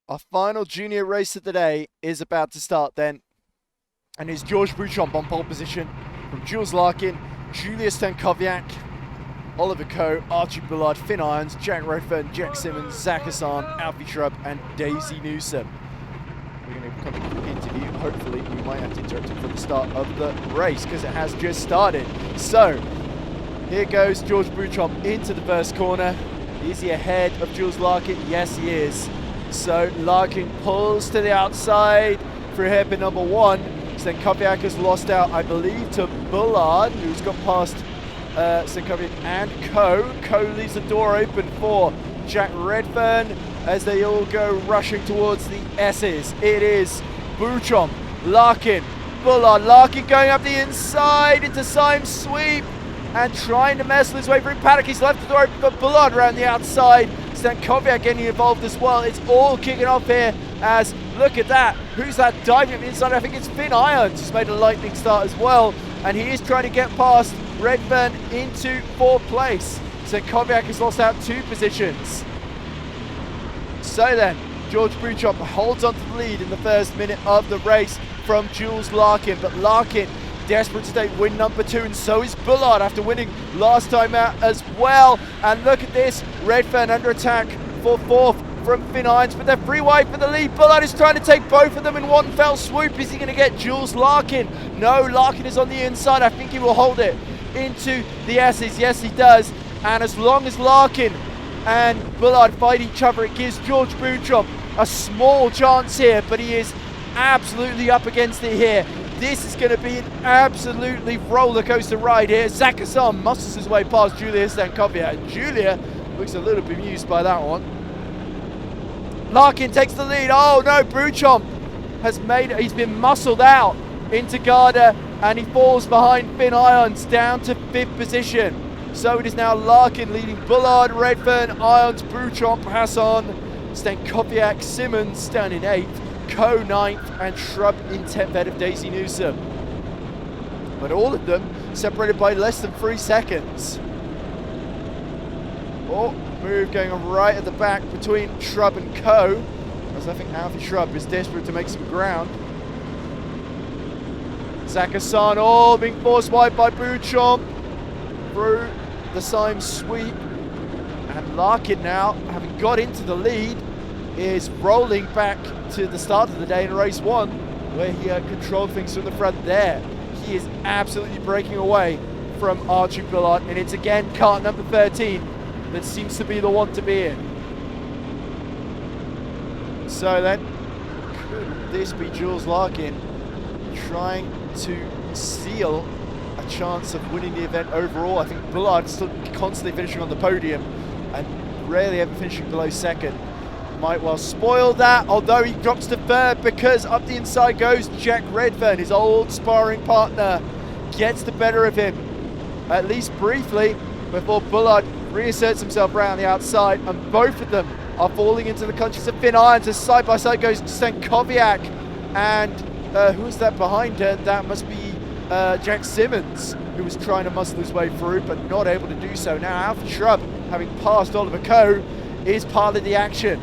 Our final junior race of the day is about to start then. And it's George Beauchamp on pole position from Jules Larkin, Julia Stankowiak, Oliver Coe, Archie Bullard, Finn Irons, Jack Redfern, Jack Simmons, Zach Hassan, Alfie Shrub and Daisy Newsom. We're going to come to the interview. Hopefully we might have to interrupt it for the start of the race because it has just started. So here goes George Beauchamp into the first corner. Is he ahead of Jules Larkin? Yes, he is. So Larkin pulls to the outside for hairpin number one. Stankowiak has lost out, I believe, to Bullard, who's got past Stankowiak and Coe. Coe leaves the door open for Jack Redfern as they all go rushing towards the S's. It is Beauchamp, Larkin, Bullard. Larkin going up the inside into Syme's sweep and trying to muscle his way through paddock. He's left the door open for Bullard around the outside. Stankowiak getting involved as well. It's all kicking off here as, look at that, who's that diving at the inside? I think it's Finn Irons who's made a lightning start as well, and he is trying to get past Redfern into fourth place. Stankowiak has lost out 2 positions. So then, George Beauchamp holds on to the lead in the first minute of the race from Jules Larkin, but Larkin desperate to take win number 2, and so is Bullard after winning last time out as well. And look at this, Redfern under attack for 4th from Finn Irons, but they're free wide for the lead. Bullard is trying to take both of them in one fell swoop. Is he going to get Jules Larkin? No, Larkin is on the inside. I think he will hold it into the S's. Yes, he does. And as long as Larkin and Bullard fight each other, it gives George Beauchamp a small chance here, but he is absolutely up against it here. This is going to be an absolutely roller coaster ride here. Zach Hassan muscles his way past Julia Stankowiak. Julia looks a little bemused by that one. Larkin takes the lead. Oh no, Beauchamp he's been muscled out into Garda and he falls behind Finn Irons down to 5th position. So it is now Larkin leading Bullard, Redfern, Irons, Beauchamp, Hassan, Stankowiak, Simmons down in 8th. Coe 9th and Shrub in 10th ahead of Daisy Newsom. But all of them separated by less than 3 seconds. Oh, move going on right at the back between Shrub and Coe, as I think Alfie Shrub is desperate to make some ground. Zach Hassan all being forced wide by Beauchamp through the Syme sweep. And Larkin now, having got into the lead, is rolling back to the start of the day in race 1, where he controlled things from the front there. He is absolutely breaking away from Archie Bullard, and it's again kart number 13 that seems to be the one to be in. So then, could this be Jules Larkin trying to seal a chance of winning the event overall? I think Bullard is still constantly finishing on the podium and rarely ever finishing below 2nd. Might well spoil that, although he drops to 3rd because up the inside goes Jack Redfern. His old sparring partner gets the better of him, at least briefly, before Bullard reasserts himself around the outside, and both of them are falling into the clutches of Finn Irons as side by side goes Stankowiak and who is that behind her? That must be Jack Simmons, who was trying to muscle his way through but not able to do so. Now Alfie Shrub, having passed Oliver Coe, is part of the action.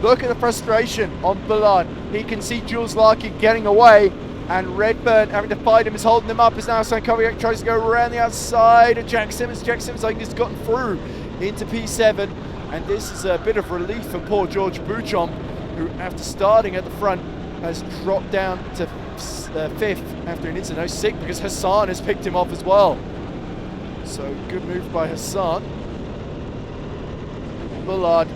Look at the frustration on Bullard. He can see Jules Larkin getting away, and Redfern having to fight him is holding him up as now Stankowiak tries to go around the outside of Jack Simmons. Jack Simmons, I think, has gotten through into P7, and this is a bit of relief for poor George Beauchamp, who after starting at the front has dropped down to 5th after an incident. No, 6th because Hassan has picked him off as well. So good move by Hassan. Bullard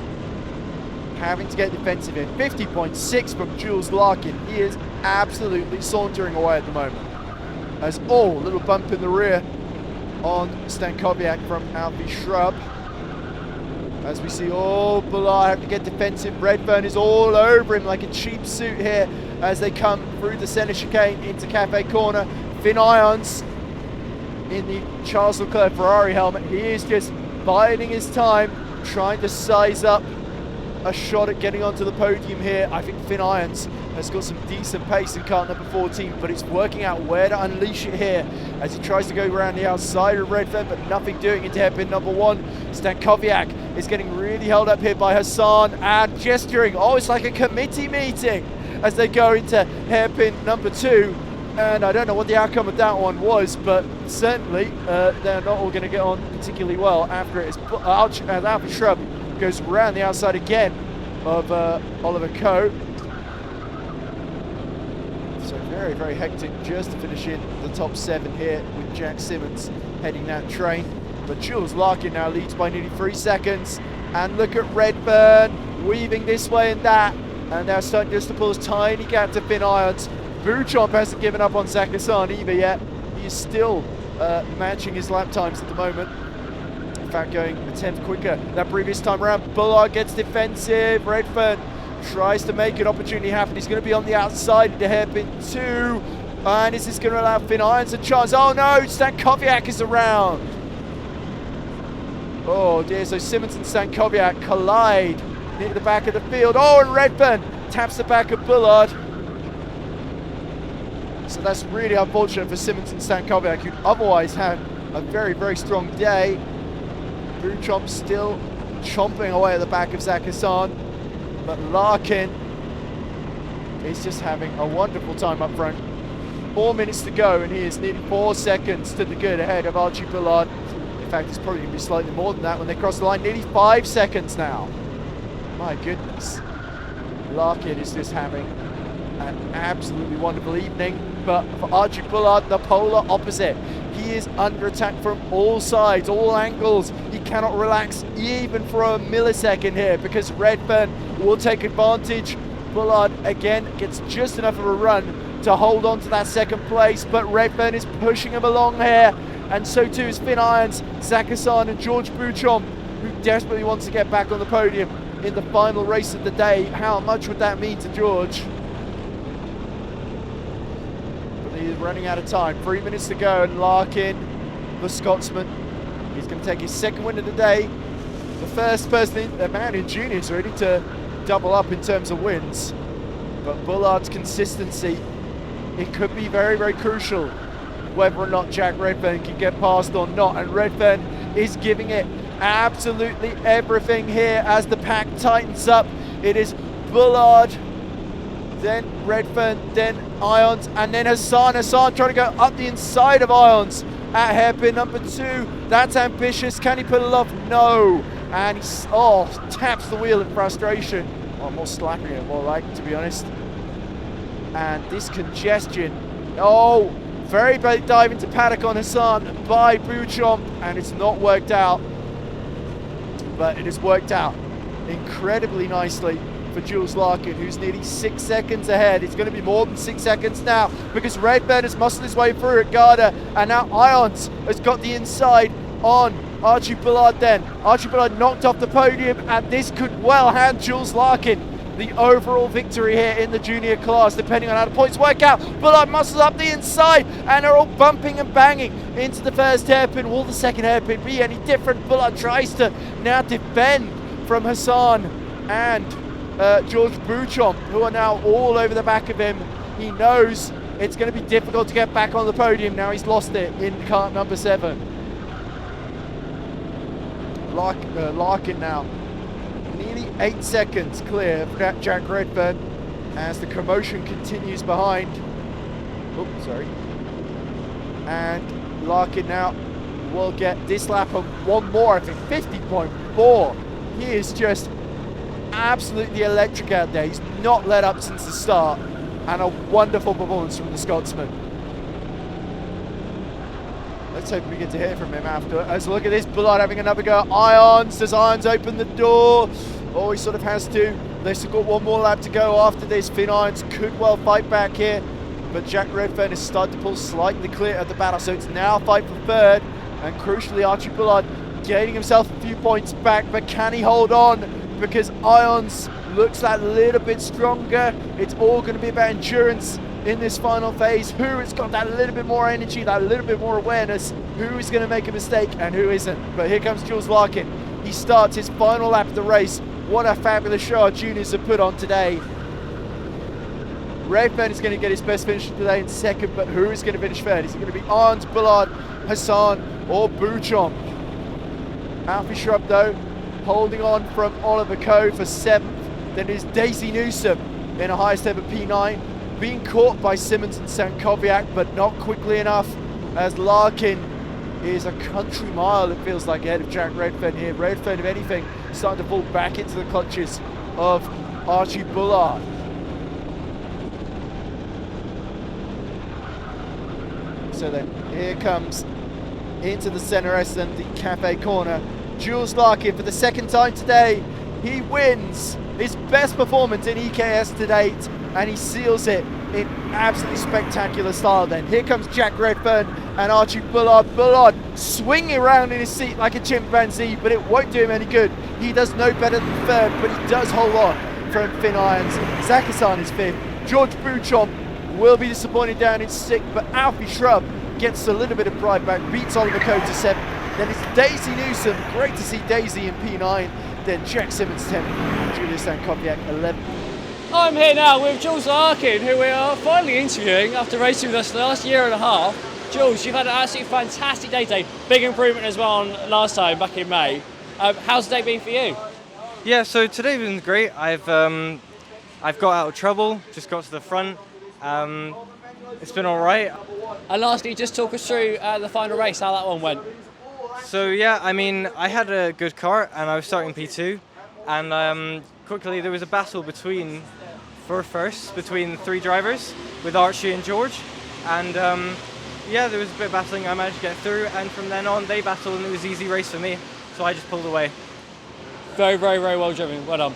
having to get defensive in. 50.6 from Jules Larkin. He is absolutely sauntering away at the moment. As little bump in the rear on Stankowiak from Alfie Shrub. As we see Bullard have to get defensive. Redfern is all over him like a cheap suit here as they come through the centre chicane into Cafe Corner. Finn Irons in the Charles Leclerc Ferrari helmet. He is just biding his time, trying to size up a shot at getting onto the podium here. I think Finn Irons has got some decent pace in car number 14, but it's working out where to unleash it here as he tries to go around the outside of Redfern, but nothing doing into hairpin number 1. Stankowiak is getting really held up here by Hassan and gesturing. Oh, it's like a committee meeting as they go into hairpin number 2. And I don't know what the outcome of that one was, but certainly they're not all going to get on particularly well after it. As Alfred Shrub goes around the outside again of Oliver Coe. So very, very hectic just to finish in the top 7 here with Jack Simmons heading that train. But Jules Larkin now leads by nearly 3 seconds. And look at Redburn weaving this way and that. And now starting just to pull a tiny gap to Finn Irons. Beauchamp hasn't given up on Zach Hassan either yet. He is still matching his lap times at the moment. In fact, going a tenth quicker than previous time around. Bullard gets defensive. Redfern tries to make an opportunity happen. He's going to be on the outside into hairpin 2. And is this going to allow Finn Irons a chance? Oh no, Stankowiak is around. Oh dear, so Simmons and Stankowiak collide near the back of the field. Oh, and Redfern taps the back of Bullard. So that's really unfortunate for Simmons and Stankowiak, who'd otherwise had a very, very strong day. Beauchamp still chomping away at the back of Zach Hassan. But Larkin is just having a wonderful time up front. 4 minutes to go, and he is nearly 4 seconds to the good ahead of Archie Bullard. In fact, it's probably going to be slightly more than that when they cross the line. Nearly 5 seconds now. My goodness. Larkin is just having an absolutely wonderful evening. But for Archie Bullard, the polar opposite. He is under attack from all sides, all angles. He cannot relax even for a millisecond here because Redfern will take advantage. Bullard again gets just enough of a run to hold on to that second place, but Redfern is pushing him along here, and so too is Finn Irons, Zach Hassan and George Beauchamp, who desperately wants to get back on the podium in the final race of the day. How much would that mean to George? He's running out of time. 3 minutes to go, and Larkin, the Scotsman, he's going to take his second win of the day. The first person, a man in juniors, ready to double up in terms of wins. But Bullard's consistency, it could be very, very crucial whether or not Jack Redfern can get past or not. And Redfern is giving it absolutely everything here as the pack tightens up. It is Bullard, then Redfern, then Irons, and then Hassan. Hassan trying to go up the inside of Irons at hairpin number 2. That's ambitious. Can he pull it off? No. And he taps the wheel in frustration. Oh, more slapping it, more like, to be honest. And this congestion. Oh, very big dive into paddock on Hassan by Beauchamp, and it's not worked out. But it has worked out incredibly nicely for Jules Larkin, who's nearly 6 seconds ahead. It's going to be more than 6 seconds now because Redburn has muscled his way through at Garda, and now Irons has got the inside on Archie Bullard then. Archie Bullard knocked off the podium, and this could well hand Jules Larkin the overall victory here in the junior class, depending on how the points work out. Bullard muscles up the inside, and they're all bumping and banging into the first hairpin. Will the second hairpin be any different? Bullard tries to now defend from Hassan and George Beauchamp, who are now all over the back of him. He knows it's going to be difficult to get back on the podium now. He's lost it in kart number 7. Larkin now nearly 8 seconds clear for that Jack Redburn as the commotion continues behind. Oh, sorry. And Larkin now will get this lap of one more, I think 50.4. He is just absolutely electric out there. He's not let up since the start, and a wonderful performance from the Scotsman. Let's hope we get to hear from him after. Let's look at this. Bullard having another go at Irons. Does Irons open the door? Oh, he sort of has to. They've still got one more lap to go after this. Finn Irons could well fight back here, but Jack Redfern has started to pull slightly clear of the battle, so it's now a fight for third, and crucially Archie Bullard gaining himself a few points back, but can he hold on? Because Irons looks that little bit stronger. It's all going to be about endurance in this final phase. Who has got that little bit more energy, that little bit more awareness? Who is going to make a mistake and who isn't? But here comes Jules Larkin. He starts his final lap of the race What a fabulous show our juniors have put on today. Redfern is going to get his best finish today in second, but who is going to finish third? Is it going to be Arndt, Bullard, Hassan or Beauchamp? Alfie Shrub though, holding on from Oliver Coe for 7th. Then is Daisy Newsom in a highest ever P9, being caught by Simmons and Stankowiak, but not quickly enough, as Larkin is a country mile, it feels like, ahead of Jack Redfern here. Redfern, if anything, starting to fall back into the clutches of Archie Bullard. So then here comes into the center S and the cafe corner, Jules Larkin for the second time today. He wins his best performance in EKS to date, and he seals it in absolutely spectacular style then. Here comes Jack Redfern and Archie Bullard. Bullard swinging around in his seat like a chimpanzee, but it won't do him any good. He does no better than third, but he does hold on from Finn Irons. Zach Hassan is fifth. George Beauchamp will be disappointed down in sixth, but Alfie Shrub gets a little bit of pride back, beats Oliver Coe to 7th. Then it's Daisy Newsom, great to see Daisy in P9. Then Jack Simmons 10th, Julia Stankowiak 11th. I'm here now with Jules Larkin, who we are finally interviewing after racing with us the last year and a half. Jules, you've had an absolutely fantastic day today. Big improvement as well on last time back in May. How's the day been for you? Yeah, so today's been great. I've got out of trouble, just got to the front. It's been all right. And lastly, just talk us through the final race, how that one went. So yeah, I mean, I had a good car and I was starting P2, and quickly there was a battle between the 3 drivers with Archie and George, and yeah, there was a bit of battling. I managed to get through, and from then on they battled and it was an easy race for me, so I just pulled away. Very, very, very well driven. Well done.